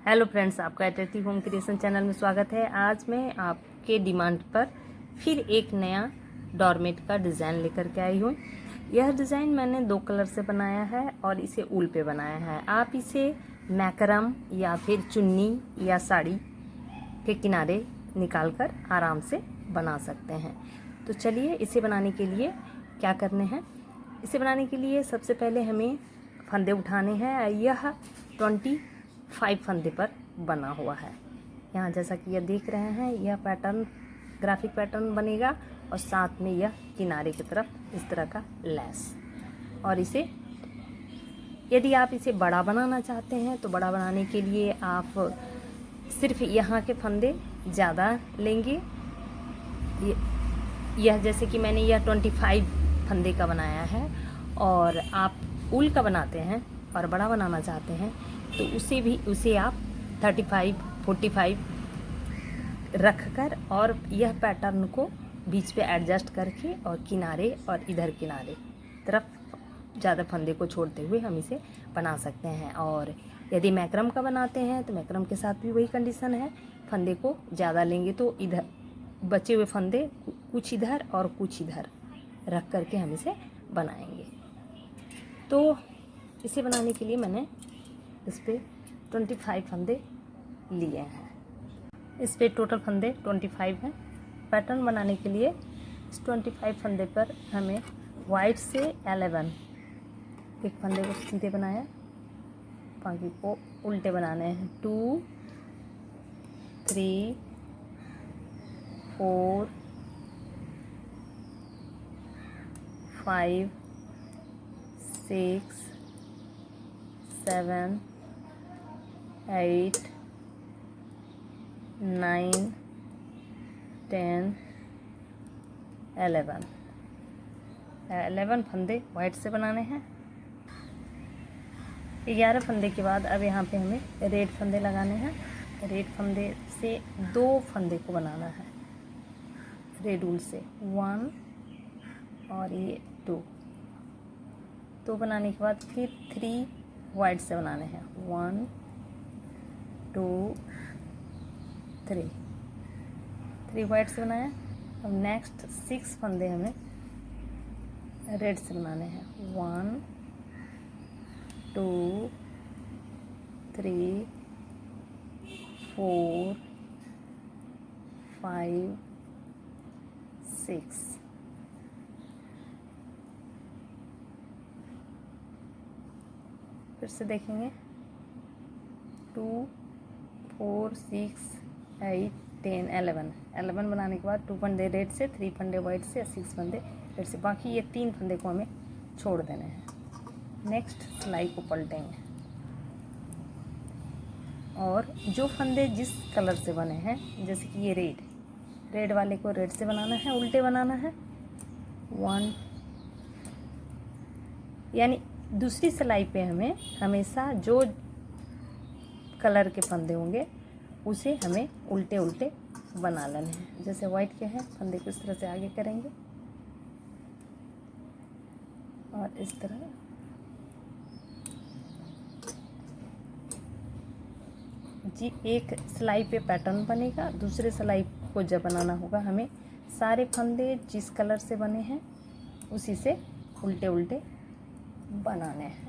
Hello friends, आपका अतिथि home creation channel में स्वागत है। आज मैं आपके डिमांड पर फिर एक नया डोरमेट का डिज़ाइन लेकर के आई हूँ। यह डिज़ाइन मैंने 2 कलर से बनाया है और इसे ऊल पे बनाया है। आप इसे मैकरम या फिर चुन्नी या साड़ी के किनारे निकाल कर आराम से बना सकते हैं। तो चलिए इसे बनाने के लिए क्या करने हैं। इसे बनाने के लिए सबसे पहले हमें फंदे उठाने हैं। यह 25 फंदे पर बना हुआ है। यहाँ जैसा कि यह देख रहे हैं, यह पैटर्न ग्राफिक पैटर्न बनेगा और साथ में यह किनारे की तरफ इस तरह का लेस। और इसे यदि आप इसे बड़ा बनाना चाहते हैं तो बड़ा बनाने के लिए आप सिर्फ यहाँ के फंदे ज़्यादा लेंगे। यह जैसे कि मैंने यह 25 फंदे का बनाया है और आप ऊल का बनाते हैं और बड़ा बनाना चाहते हैं तो उसे आप 35, 45 रख कर और यह पैटर्न को बीच पे एडजस्ट करके और किनारे और इधर किनारे तरफ ज़्यादा फंदे को छोड़ते हुए हम इसे बना सकते हैं। और यदि मैक्रम का बनाते हैं तो मैक्रम के साथ भी वही कंडीशन है, फंदे को ज़्यादा लेंगे तो इधर बचे हुए फंदे कुछ इधर और कुछ इधर रख करके हम इसे बनाएंगे। तो इसे बनाने के लिए मैंने इस पर 25 फंदे लिए हैं। इस पर टोटल फंदे 25 हैं। पैटर्न बनाने के लिए इस 25 फंदे पर हमें वाइट से 11 एक फंदे को सीधे बनाया, बाकी को उल्टे बनाने हैं। 2, 3, 4, 5, 6, 7, 8, 9, 10, 11 फंदे वाइट से बनाने हैं। 11 फंदे के बाद अब यहाँ पे हमें रेड फंदे लगाने हैं। रेड फंदे से 2 फंदे को बनाना है रेड ऊल से, 1 और ये 2 बनाने के बाद फिर 3 वाइट से बनाने हैं, 1, 2, 3 वाइट से बनाया। अब नेक्स्ट 6 फंदे हमें रेड से बनाने हैं, 1, 2, 3, 4, 5, 6 फिर से देखेंगे, 2, 4, 6, 8, 10, 11 बनाने के बाद 2 फंदे रेड से, 3 फंदे वाइट से, 6 फंदे रेड से। बाकी ये 3 फंदे को हमें छोड़ देने हैं। नेक्स्ट सिलाई को पलटेंगे और जो फंदे जिस कलर से बने हैं, जैसे कि ये रेड वाले को रेड से बनाना है, उल्टे बनाना है 1, यानी दूसरी सिलाई पे हमें हमेशा जो कलर के फंदे होंगे उसे हमें उल्टे उल्टे बना लेने हैं। जैसे वाइट के हैं, फंदे को इस तरह से आगे करेंगे और इस तरह जी एक सिलाई पे पैटर्न बनेगा। दूसरे सिलाई को जब बनाना होगा हमें सारे फंदे जिस कलर से बने हैं उसी से उल्टे उल्टे बनाने हैं।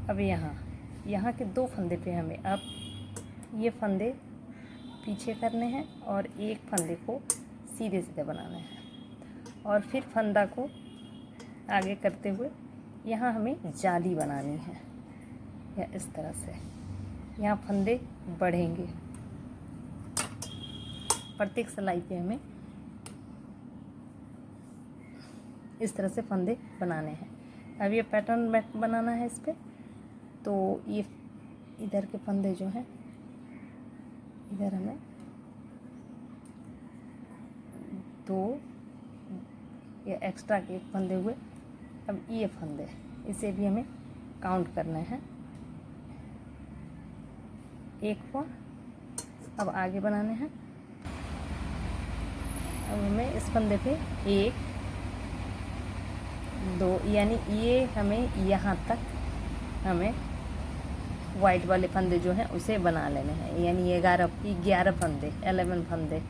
अब यहाँ के 2 फंदे पे हमें अब ये फंदे पीछे करने हैं और एक फंदे को सीधे सीधे बनाना है और फिर फंदा को आगे करते हुए यहाँ हमें जाली बनानी है या इस तरह से। यहाँ फंदे बढ़ेंगे, प्रत्येक सिलाई पे हमें इस तरह से फंदे बनाने हैं। अब ये पैटर्न बनाना है इस पर, तो ये इधर के फंदे जो हैं इधर हमें 2 ये एक्स्ट्रा के फंदे हुए। अब ये फंदे इसे भी हमें काउंट करने हैं, एक हुआ। अब आगे बनाने हैं। अब हमें इस फंदे पे 1 2 यानी ये हमें यहाँ तक हमें वाइट वाले फंदे जो हैं उसे बना लेने हैं, यानी 11 फंदे 11 फंदे।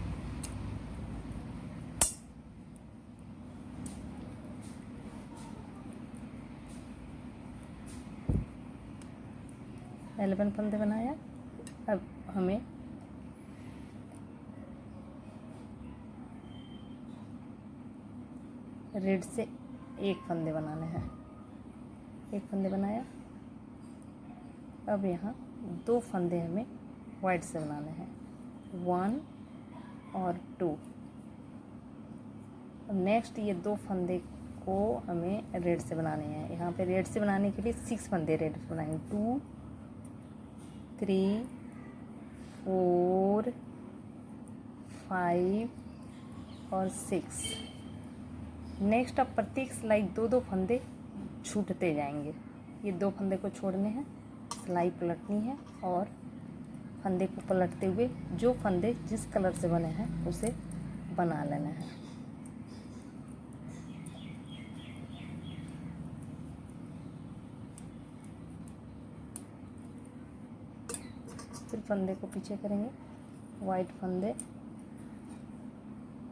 फंदे बनाया। अब हमें रेड से 1 फंदे बनाने हैं। 1 फंदे बनाया। अब यहाँ 2 फंदे हमें वाइट से बनाने हैं, 1 और 2। नेक्स्ट ये 2 फंदे को हमें रेड से बनाने हैं। यहाँ पे रेड से बनाने के लिए 6 फंदे रेड से बनाएंगे, 2 3 4 5 और 6। नेक्स्ट अब प्रत्येक सिलाई 2 फंदे छूटते जाएंगे। ये 2 फंदे को छोड़ने हैं, सिलाई पलटनी है और फंदे को पलटते हुए जो फंदे जिस कलर से बने हैं उसे बना लेना है। फिर फंदे को पीछे करेंगे, वाइट फंदे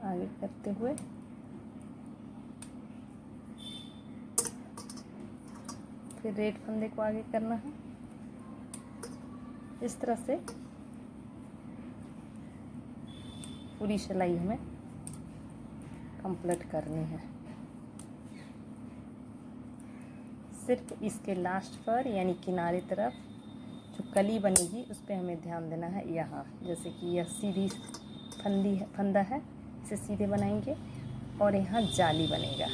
आगे करते हुए फिर रेड फंदे को आगे करना है। इस तरह से पूरी सिलाई हमें कंप्लीट करनी है। सिर्फ इसके लास्ट पर यानी किनारे तरफ जो कली बनेगी उस पर हमें ध्यान देना है। यहाँ जैसे कि यह सीधी फंदा है, इसे सीधे बनाएंगे और यहाँ जाली बनेगा।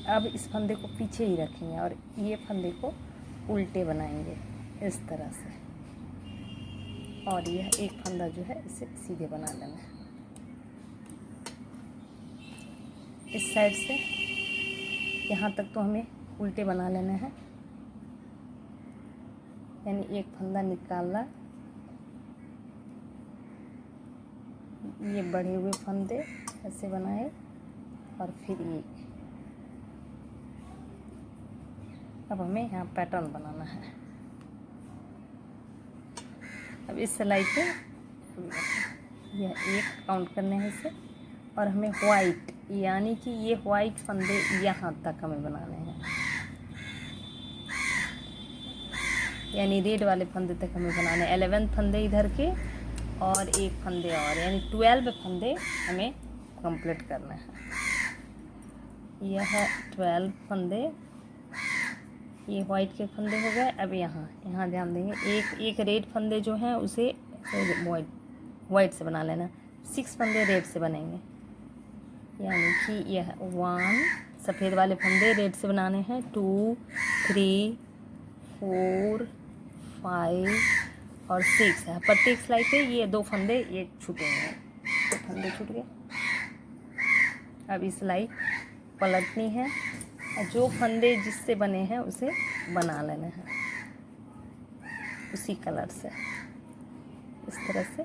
अब इस फंदे को पीछे ही रखेंगे और ये फंदे को उल्टे बनाएंगे इस तरह से, और यह एक फंदा जो है इसे सीधे बना लेना है। इस साइड से यहाँ तक तो हमें उल्टे बना लेना है, यानी एक फंदा निकालना, ये बढ़े हुए फंदे ऐसे बनाए और फिर ये। अब हमें यहाँ पैटर्न बनाना है। अब इस सिलाई पे यह 1 काउंट करने हैं इसे, और हमें वाइट यानी कि ये वाइट फंदे यहाँ तक हमें बनाने हैं, यानी रेड वाले फंदे तक हमें बनाने हैं। 11 फंदे इधर के और 1 फंदे और, यानी 12 फंदे हमें कंप्लीट करना है। यह 12 फंदे, ये वाइट के फंदे हो गए। अब यहाँ ध्यान देंगे, एक रेड फंदे जो हैं उसे वाइट से बना लेना। 6 फंदे रेड से बनेंगे, यानी कि यह 1 सफ़ेद वाले फंदे रेड से बनाने हैं, 2 3 4 5 और 6 है। प्रत्येक सिलाई पे ये 2 फंदे ये छूटेंगे, 2 फंदे छूट गए। अब इस सिलाई पलटनी है और जो फंदे जिससे बने हैं उसे बना लेना है उसी कलर से, इस तरह से।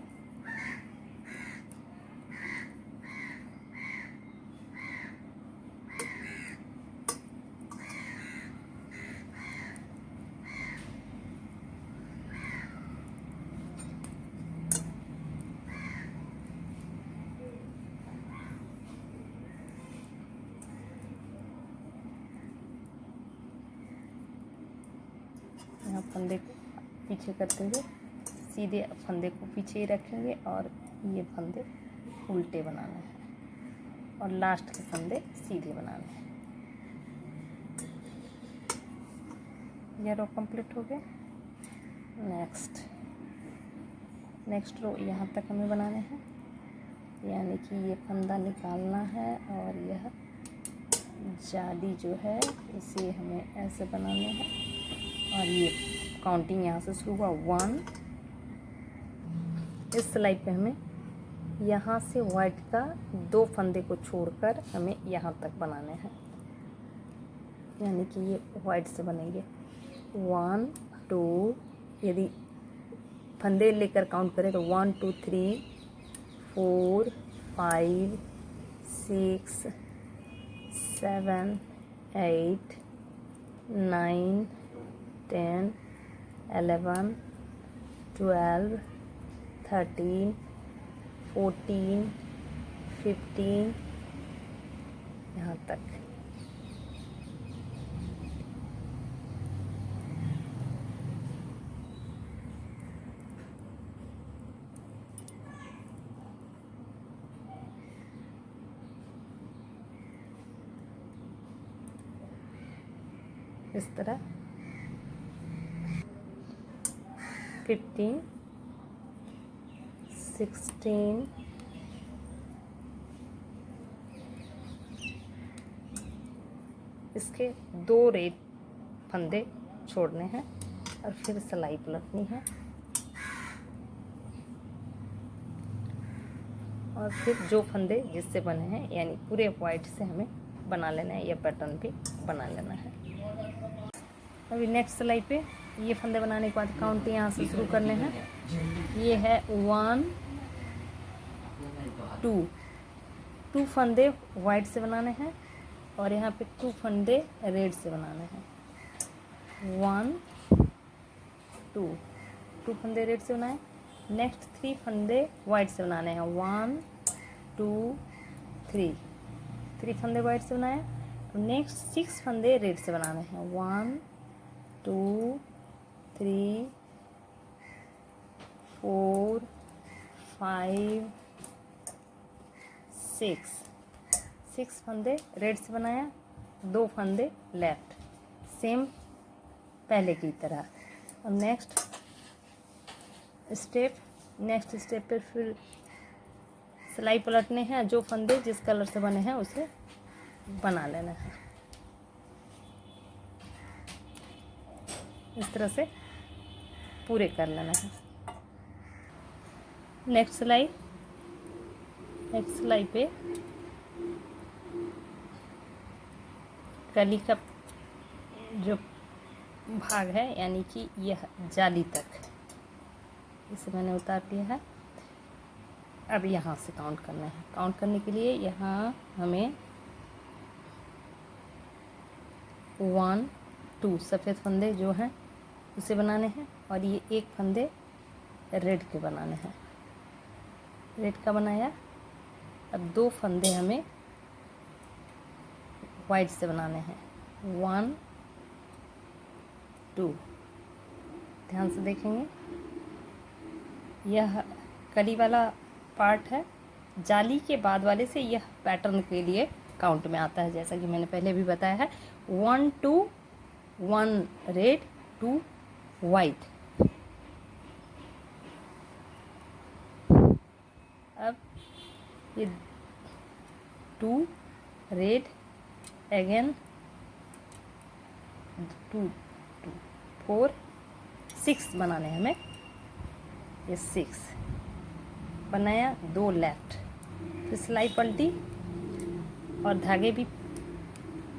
यहाँ फंदे को पीछे करते हुए सीधे फंदे को पीछे ही रखेंगे और ये फंदे उल्टे बनाने हैं और लास्ट के फंदे सीधे बनाने हैं। यह रो कंप्लीट हो गया। नेक्स्ट रो यहाँ तक हमें बनाने हैं, यानी कि ये फंदा निकालना है और यह जाली जो है इसे हमें ऐसे बनाने हैं और ये काउंटिंग यहाँ से शुरू हुआ 1। इस सिलाई पे हमें यहाँ से वाइट का 2 फंदे को छोड़कर हमें यहाँ तक बनाने हैं, यानी कि ये वाइट से बनेंगे 1 2। यदि फंदे लेकर काउंट करें तो 1 2 3 4 5 6 7 8 9 10 11 12 13 14 15 यहाँ तक। इस तरह 15 16 इसके 2 रेड फंदे छोड़ने हैं और फिर सिलाई पलटनी है और फिर जो फंदे जिससे बने हैं यानी पूरे वाइट से हमें बना लेना है, या पैटर्न भी बना लेना है। अभी नेक्स्ट सिलाई पे ये फंदे बनाने के बाद काउंट यहाँ से शुरू करने हैं। ये है 1 2 फंदे वाइट से बनाने हैं और यहाँ पे 2 फंदे रेड से बनाने हैं। 1 2 फंदे रेड से बनाए। नेक्स्ट 3 फंदे वाइट से बनाने हैं। 1 2 3 फंदे वाइट से बनाए। नेक्स्ट 6 फंदे रेड से बनाने हैं। 1 2 3 4 5 6 फंदे रेड से बनाया, 2 फंदे लेफ्ट, सेम पहले की तरह। अब नेक्स्ट स्टेप पे फिर सिलाई पलटने हैं, जो फंदे जिस कलर से बने हैं उसे बना लेना है। इस तरह से पूरे कर लेना है। नेक्स्ट सिलाई पे कली का जो भाग है यानी कि यह जाली तक, इसे मैंने उतार दिया है। अब यहाँ से काउंट करना है। काउंट करने के लिए यहाँ हमें 1 2 सफ़ेद फंदे जो हैं उसे बनाने हैं और ये 1 फंदे रेड के बनाने हैं। रेड का बनाया। अब 2 फंदे हमें वाइट से बनाने हैं। 1 2 ध्यान से देखेंगे, यह कली वाला पार्ट है। जाली के बाद वाले से यह पैटर्न के लिए काउंट में आता है, जैसा कि मैंने पहले भी बताया है। 1 2 1 रेड 2 वाइट। अब ये 2 रेड अगेन 2 2 4 6 बनाने हैं हमें। ये 6 बनाया, 2 लेफ्ट, फिर सिलाई पलटी और धागे भी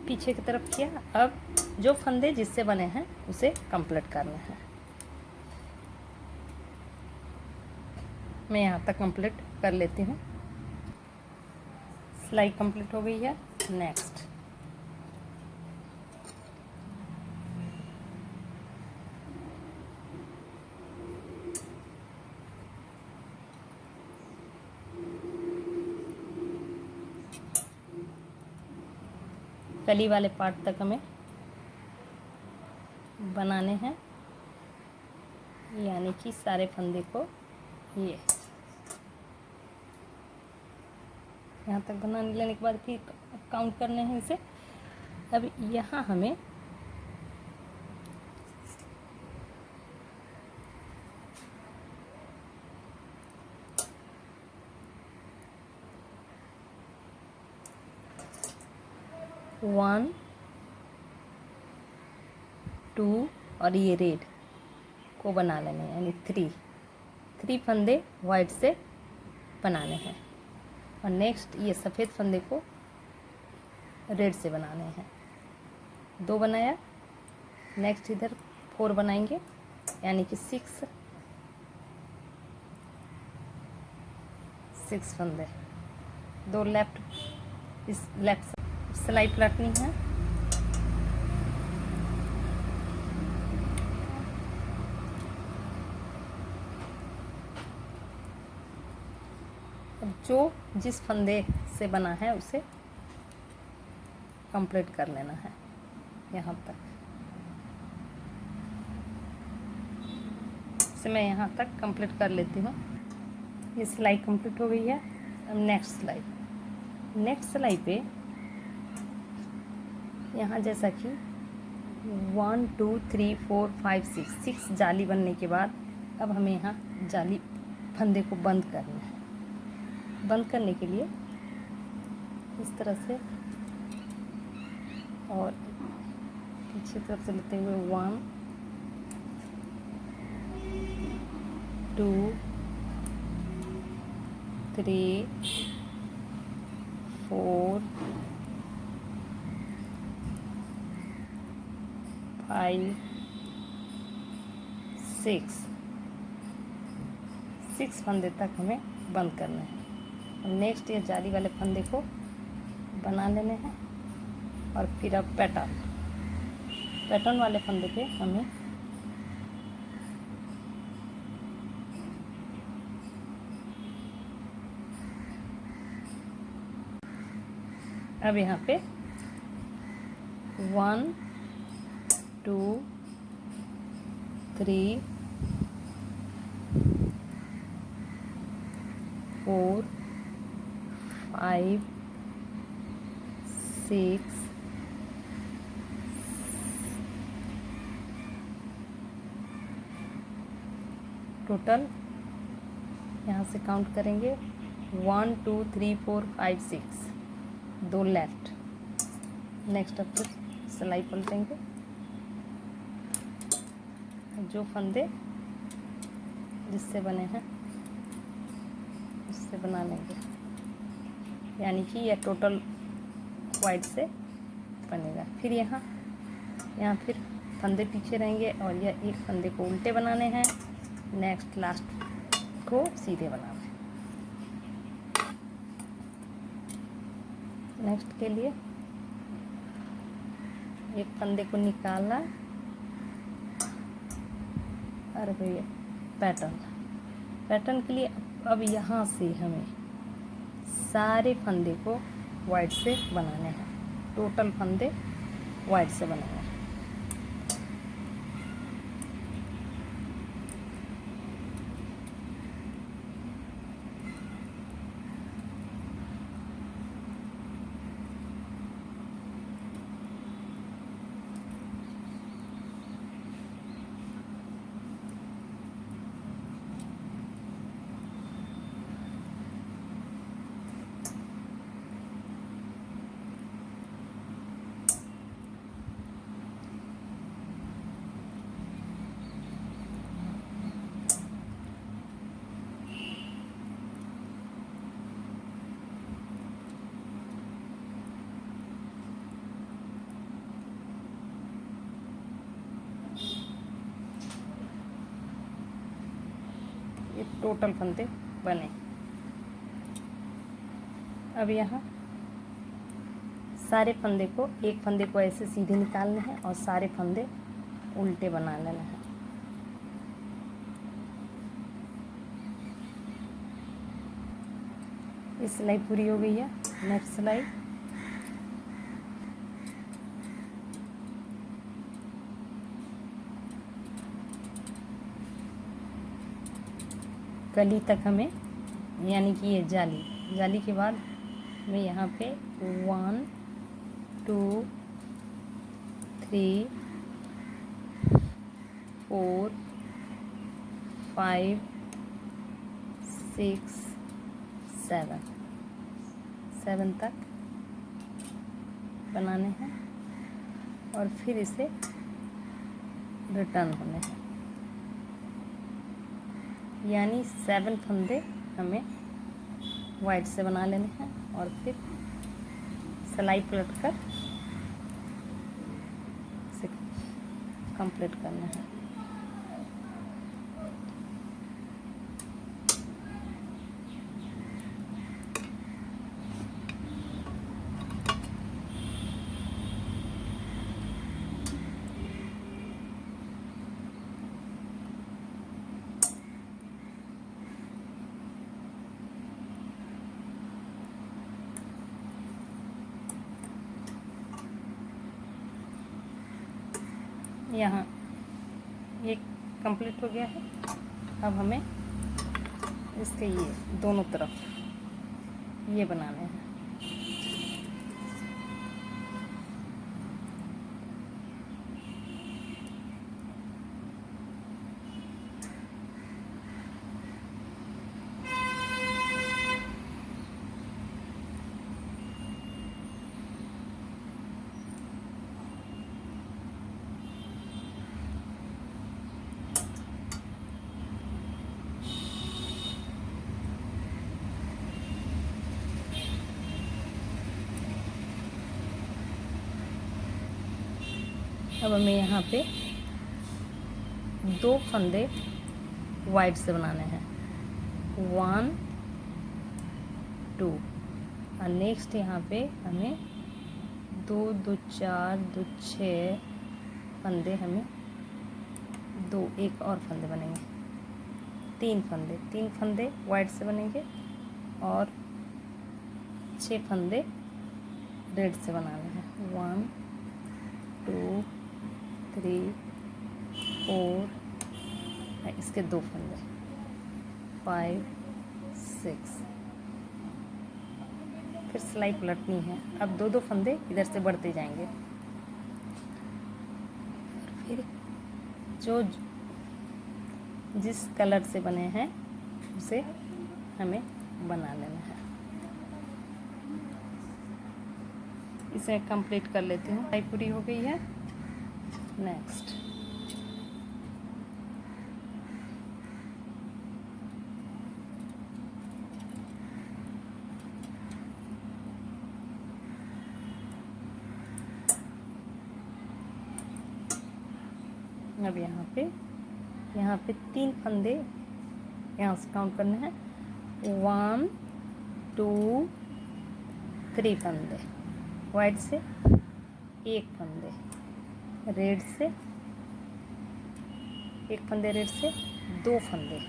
पीछे की तरफ किया। अब जो फंदे जिससे बने हैं उसे कंप्लीट करना है। मैं यहाँ तक कंप्लीट कर लेती हूँ। सिलाई कंप्लीट हो गई है। नेक्स्ट कली वाले पार्ट तक हमें बनाने हैं, यानी कि सारे फंदे को ये यहाँ तक बना लेने के बाद फिर काउंट करने हैं इसे। अब यहाँ हमें वन 2 और ये रेड को बना लेने हैं, यानी 3 फंदे वाइट से बनाने हैं। और नेक्स्ट ये सफ़ेद फंदे को रेड से बनाने हैं। 2 बनाया। नेक्स्ट इधर 4 बनाएंगे, यानी कि 6 6 फंदे, 2 लेफ्ट, इस लेफ्ट सिलाई पलटनी है। अब जो जिस फंदे से बना है उसे कंप्लीट कर लेना है यहाँ तक। इसे मैं यहाँ तक कंप्लीट कर लेती हूँ। ये सिलाई कंप्लीट हो गई है। अब नेक्स्ट सिलाई पे यहाँ जैसा कि 1 2 3 4 5 6 जाली बनने के बाद अब हमें यहाँ जाली फंदे को बंद करना है। बंद करने के लिए इस तरह से और पीछे तरफ से लेते हुए 1 2 3 4 5 6 फंदे तक हमें बंद करना है। और नेक्स्ट ये जाली वाले फंदे को बना लेने हैं। और फिर अब पैटर्न वाले फंदे पे हमें अब यहाँ पे 1 2 3 4 5 6 टोटल यहाँ से काउंट करेंगे 1 2 3 4 5 6, 2 लेफ्ट। नेक्स्ट अब फिर सिलाई पलटेंगे। जो फंदे जिससे बने हैं उससे बना लेंगे, यानी कि यह टोटल वाइड से बनेगा। फिर यहाँ फिर फंदे पीछे रहेंगे और यह एक फंदे को उल्टे बनाने हैं। नेक्स्ट लास्ट को सीधे बनाना है। नेक्स्ट के लिए एक फंदे को निकालना और भैया पैटर्न के लिए अब यहाँ से हमें सारे फंदे को वाइड से बनाने हैं। टोटल फंदे वाइड से बनाने हैं। ये टोटल फंदे बने। अब यहाँ सारे फंदे को, एक फंदे को ऐसे सीधे निकालने हैं और सारे फंदे उल्टे बना लेना है। ये सिलाई पूरी हो गई है। नेक्स्ट सिलाई गली तक हमें, यानी कि ये जाली के बाद मैं यहाँ पे 1 2 3 4 5 6 7 तक बनाने हैं और फिर इसे रिटर्न होने हैं, यानी 7 फंदे हमें वाइड से बना लेने हैं और फिर सिलाई पलट कर इसे कंप्लीट करना है। यहाँ ये कंप्लीट हो गया है। अब हमें इसके ये दोनों तरफ ये बनाने हैं। अब हमें यहाँ पे 2 फंदे वाइट से बनाने हैं, 1 2, और नेक्स्ट यहाँ पे हमें 2 2 4 2 6 फंदे, हमें 2 एक और फंदे बनेंगे, 3 फंदे वाइट से बनेंगे और 6 फंदे रेड से बनाने हैं, 1 2 3 4, इसके 2 फंदे, 5 6, फिर सिलाई पलटनी है। अब 2 फंदे इधर से बढ़ते जाएंगे, फिर जो जिस कलर से बने हैं उसे हमें बना लेना है। इसे कंप्लीट कर लेती हूँ। सिलाई पूरी हो गई है। नेक्स्ट अब यहाँ पे 3 फंदे यहाँ से काउंट करने हैं, 1 2 3 फंदे वाइट से, 1 फंदे रेड से, 1 फंदे रेड से, 2 फंदे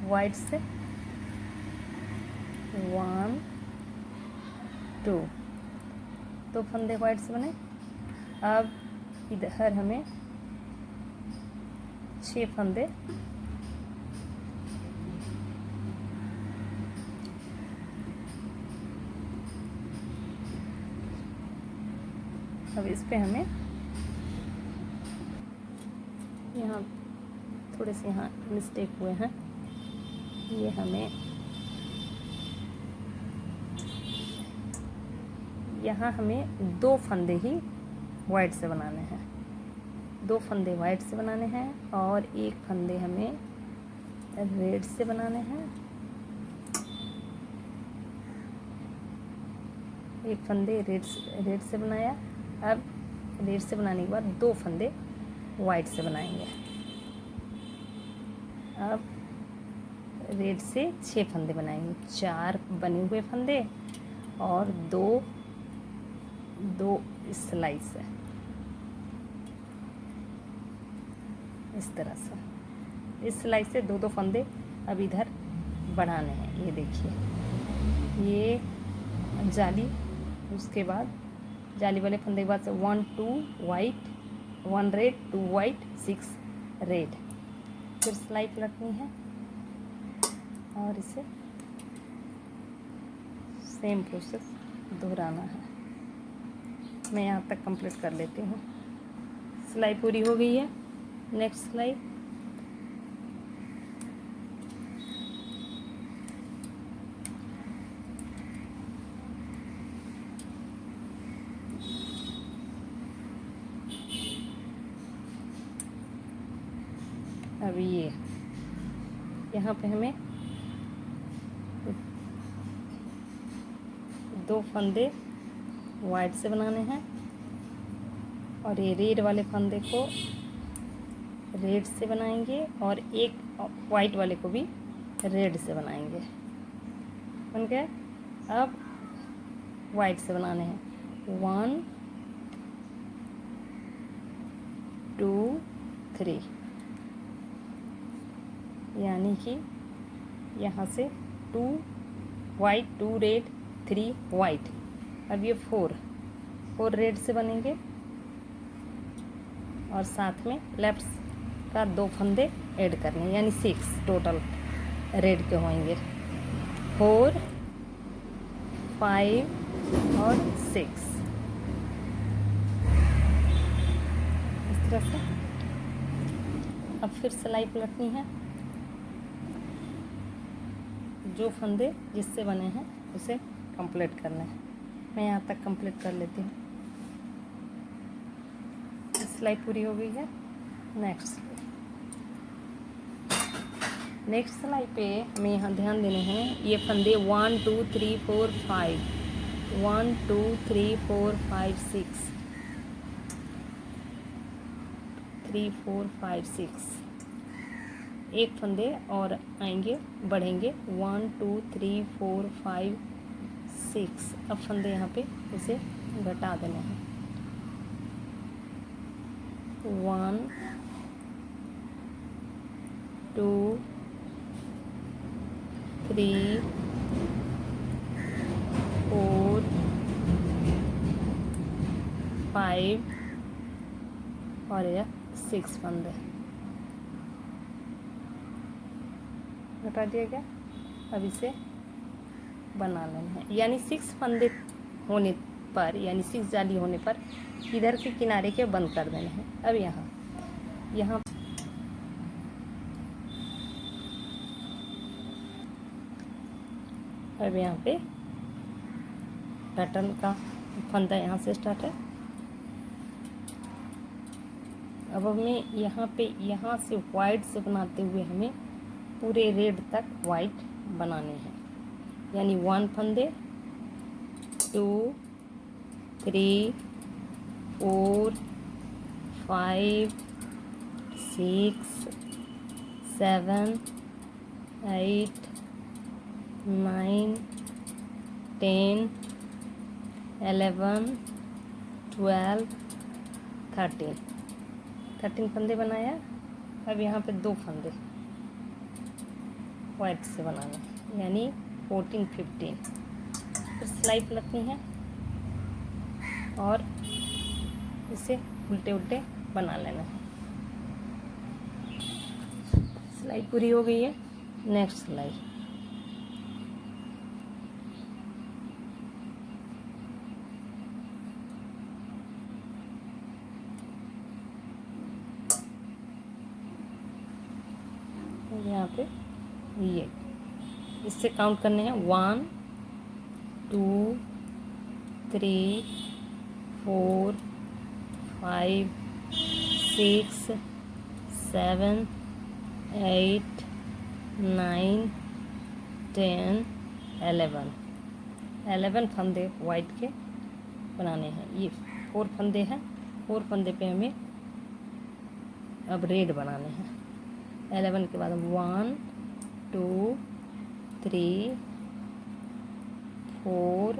वाइट से, 1 2, 2 फंदे वाइट से बने। अब इधर हमें 6 फंदे अब इस पे हमें यहाँ थोड़े से यहाँ मिस्टेक हुए हैं, ये हमें यहाँ हमें 2 फंदे ही वाइट से बनाने हैं, 2 फंदे वाइट से बनाने हैं और 1 फंदे हमें रेड से बनाने हैं। 1 फंदे रेड से बनाया। अब रेड से बनाने के बाद 2 फंदे वाइट से बनाएंगे। अब रेड से 6 फंदे बनाएंगे, 4 बने हुए फंदे और 2 सिलाई से, इस तरह से इस सिलाई से 2 फंदे अब इधर बढ़ाने हैं। ये देखिए, ये जाली, उसके बाद जाली वाले फंदे के बाद से 1 2 वाइट, 1 रेड, 2 वाइट, 6 रेड, फिर सिलाई पलटनी है और इसे सेम प्रोसेस दोहराना है। मैं यहाँ तक कंप्लीट कर लेती हूँ। सिलाई पूरी हो गई है। नेक्स्ट सिलाई अब ये यहाँ पे हमें 2 फंदे वाइट से बनाने हैं और ये रेड वाले फंदे को रेड से बनाएंगे और एक वाइट वाले को भी रेड से बनाएंगे। बन गए। अब वाइट से बनाने हैं, 1 2 3, यानी कि यहाँ से 2 वाइट, 2 रेड, 3 वाइट। अब ये 4 रेड से बनेंगे और साथ में लेफ्ट का 2 फंदे ऐड करने, यानी 6 टोटल रेड के होंगे। 4 5 और 6 इस तरह से। अब फिर सिलाई पलटनी है, जो फंदे जिससे बने हैं उसे कंप्लीट करना है। मैं यहाँ तक कंप्लीट कर लेती हूँ। सिलाई पूरी हो गई है। नेक्स्ट सिलाई पे हमें यहाँ ध्यान देने हैं, ये फंदे 1 2 3 4 5 1 2 3 4 5 6 3 4 5 6 एक फंदे और आएंगे, बढ़ेंगे 1 2 3 4 5 6। अब फंदे यहाँ पे इसे घटा देने हैं। 1 2 3 4 5 और यह 6 फंदे घटा दिया गया। अब इसे बना लेना है, यानी 6 फंदे होने पर, यानी 6 जाली होने पर इधर के किनारे के बंद कर देने हैं। अब यहाँ अब यहाँ पे पैटर्न का फंदा यहाँ से स्टार्ट है। अब हमें यहाँ से वाइट से बनाते हुए हमें पूरे रेड तक वाइट बनाने हैं, यानी 1 फंदे 2 3 4 5 6 7 8 9 10 11 12 13 फंदे बनाया। अब यहाँ पे 2 फंदे वाइट से बनाना है, यानी 14 15। फिर सिलाई पलटनी है और इसे उल्टे उल्टे बना लेना है। सिलाई पूरी हो गई है। नेक्स्ट सिलाई यहाँ पे ये इससे काउंट करने हैं 1 2 3 4 5 6 7 8 9 10 11 फंदे वाइट के बनाने हैं। ये 4 फंदे हैं, 4 फंदे पे हमें अब रेड बनाने हैं। 11 के बाद 1 2 3 4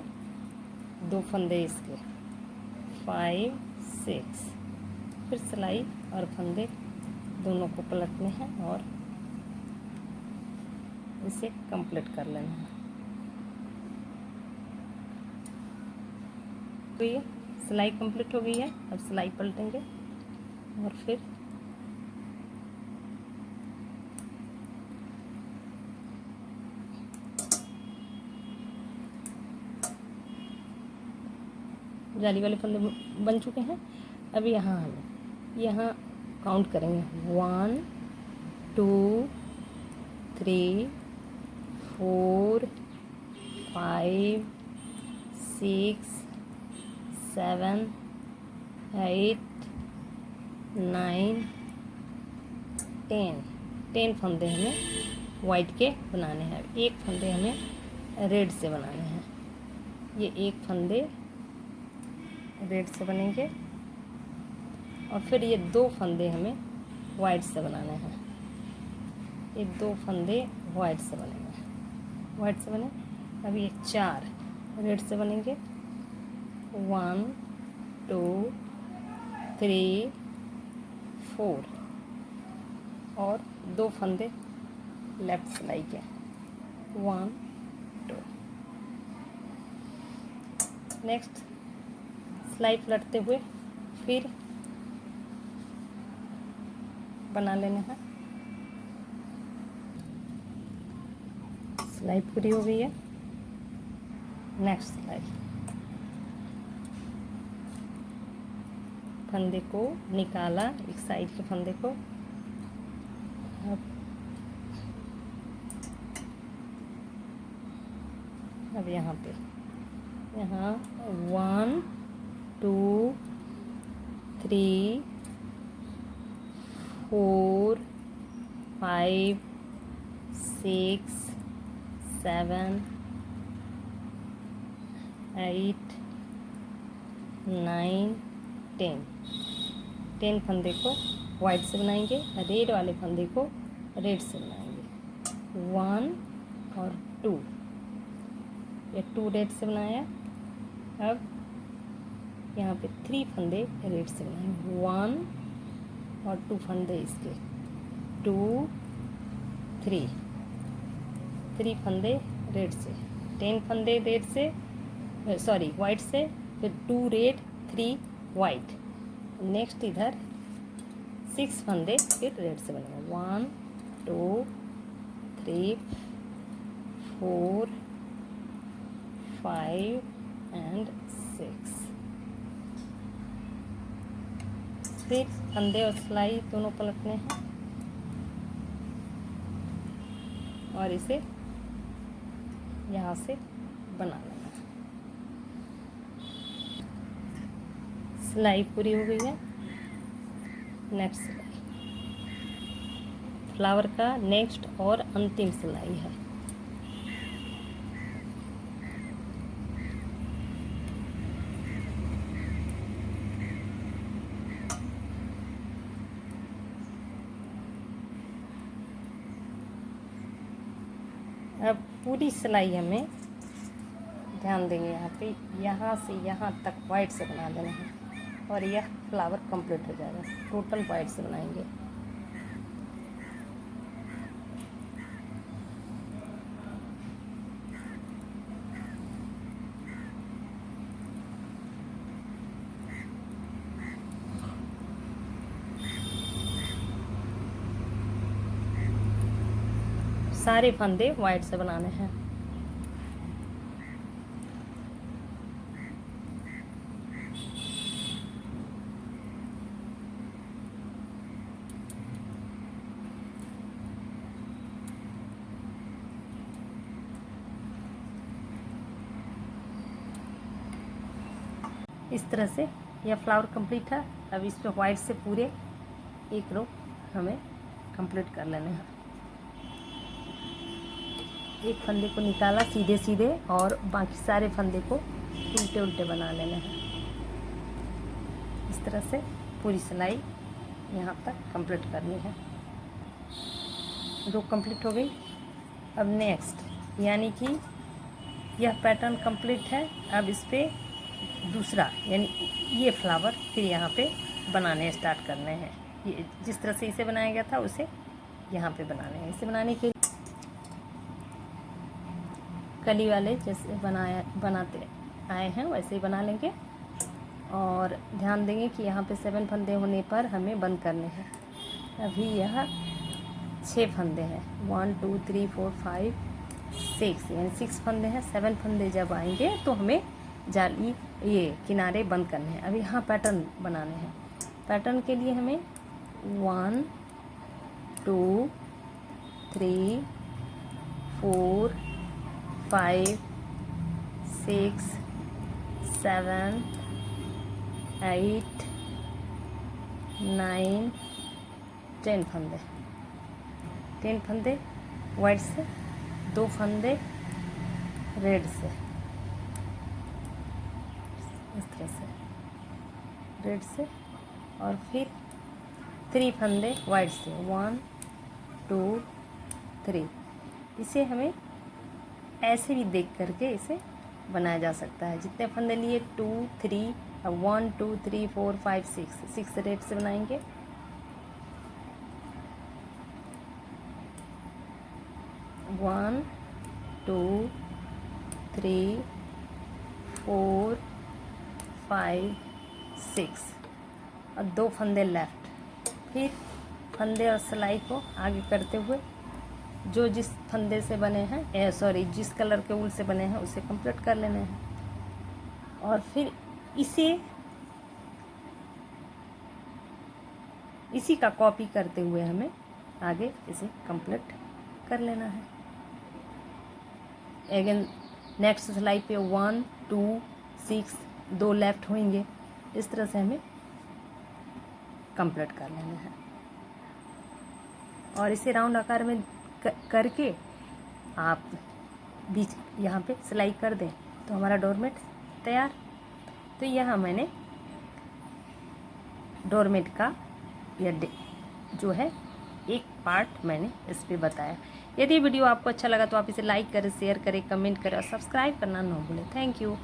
2 फंदे इसके 5 6। फिर सिलाई और फंदे दोनों को पलटने हैं और इसे कंप्लीट कर लेना है। तो ये सिलाई कंप्लीट हो गई है। अब सिलाई पलटेंगे और फिर जाली वाले फंदे बन चुके हैं। अब यहाँ काउंट करेंगे 1 2 3 4 5 6 7 8 9 10 फंदे हमें वाइट के बनाने हैं। एक फंदे हमें रेड से बनाने हैं। ये एक फंदे रेड से बनेंगे और फिर ये 2 फंदे हमें वाइट से बनाने हैं। ये 2 फंदे वाइट से बने। अब ये 4 रेड से बनेंगे। 1 2 3 4 और 2 फंदे लेफ्ट सिलाई के 1 2। नेक्स्ट सिलाई पलटते हुए फिर बना लेने हैं। सिलाई पूरी हो गई है। नेक्स्ट सिलाई, फंदे को निकाला, एक साइड के फंदे को, अब यहाँ पे 1 2 3 4 5 6 7 8 9 10 फंदे को वाइट से बनाएंगे, रेड वाले फंदे को रेड से बनाएंगे। 1 और 2, ये 2 रेड से बनाया। अब यहाँ पे 3 फंदे रेड से बनाएंगे, 1 और 2 फंदे इसके, 2 3 फंदे रेड से, 10 फंदे रेड से, सॉरी वाइट से, फिर 2 रेड 3 वाइट। नेक्स्ट इधर 6 फंदे फिर रेड से बनेंगे, 1 2 3 4 5 and 6। फिर फंदे और सिलाई दोनों पलटने हैं और इसे यहाँ से बना लेना है। सिलाई पूरी हो गई है। नेक्स्ट सिलाई, फ्लावर का नेक्स्ट और अंतिम सिलाई है। अब पूरी सिलाई हमें ध्यान देंगे, यहाँ पे यहाँ से यहाँ तक वाइट से बना देना है और यह फ्लावर कंप्लीट हो जाएगा। टोटल वाइट से बनाएंगे। सारे फंदे वाइट से बनाने हैं। इस तरह से यह फ्लावर कंप्लीट है। अब इस पे वाइट से पूरे एक रो हमें कंप्लीट कर लेने हैं। एक फंदे को निकाला सीधे सीधे और बाकी सारे फंदे को उल्टे उल्टे बना लेने हैं। इस तरह से पूरी सिलाई यहाँ तक कंप्लीट करनी है। रो कंप्लीट हो गई। अब नेक्स्ट यानी कि यह पैटर्न कंप्लीट है। अब इस पे दूसरा यानी ये फ्लावर फिर यहाँ पे बनाने स्टार्ट करने हैं। ये जिस तरह से इसे बनाया गया था उसे यहाँ पे बनाने हैं। इसे बनाने के कली वाले जैसे बनाते आए हैं वैसे ही बना लेंगे और ध्यान देंगे कि यहाँ पे 7 फंदे होने पर हमें बंद करने हैं। अभी यह 6 फंदे हैं, 1 2 3 4 5 6 यानी 6 फंदे हैं। 7 फंदे जब आएंगे तो हमें जाली ये किनारे बंद करने हैं। अभी यहाँ पैटर्न बनाने हैं। पैटर्न के लिए हमें 1 2 3 4 5 6 7 8 9 10 फंदे, 10 फंदे वाइट से, 2 फंदे रेड से, इस तरह से रेड से, और फिर 3 फंदे वाइट से, 1 2 3। इसे हमें ऐसे भी देख करके इसे बनाया जा सकता है। जितने फंदे लिए 2 3, अब 1 2 3 4 5 6 रेड से बनाएंगे। वन 2 3 4 5 6 और 2 फंदे लेफ्ट। फिर फंदे और सिलाई को आगे करते हुए जो जिस फंदे से बने हैं सॉरी जिस कलर के ऊल से बने हैं उसे कंप्लीट कर लेने हैं। और फिर इसी का कॉपी करते हुए हमें आगे इसे कंप्लीट कर लेना है। अगेन नेक्स्ट सिलाई पे 1 2 6 2 लेफ्ट होंगे, इस तरह से हमें कंप्लीट कर लेना है। और इसे राउंड आकार में करके आप बीच यहाँ पे सिलाई कर दें तो हमारा डोरमेट तैयार। तो यहाँ मैंने डोरमेट का यह जो है एक पार्ट मैंने इस पे बताया। यदि वीडियो आपको अच्छा लगा तो आप इसे लाइक करें, शेयर करें, कमेंट करें और सब्सक्राइब करना ना भूलें। Thank you.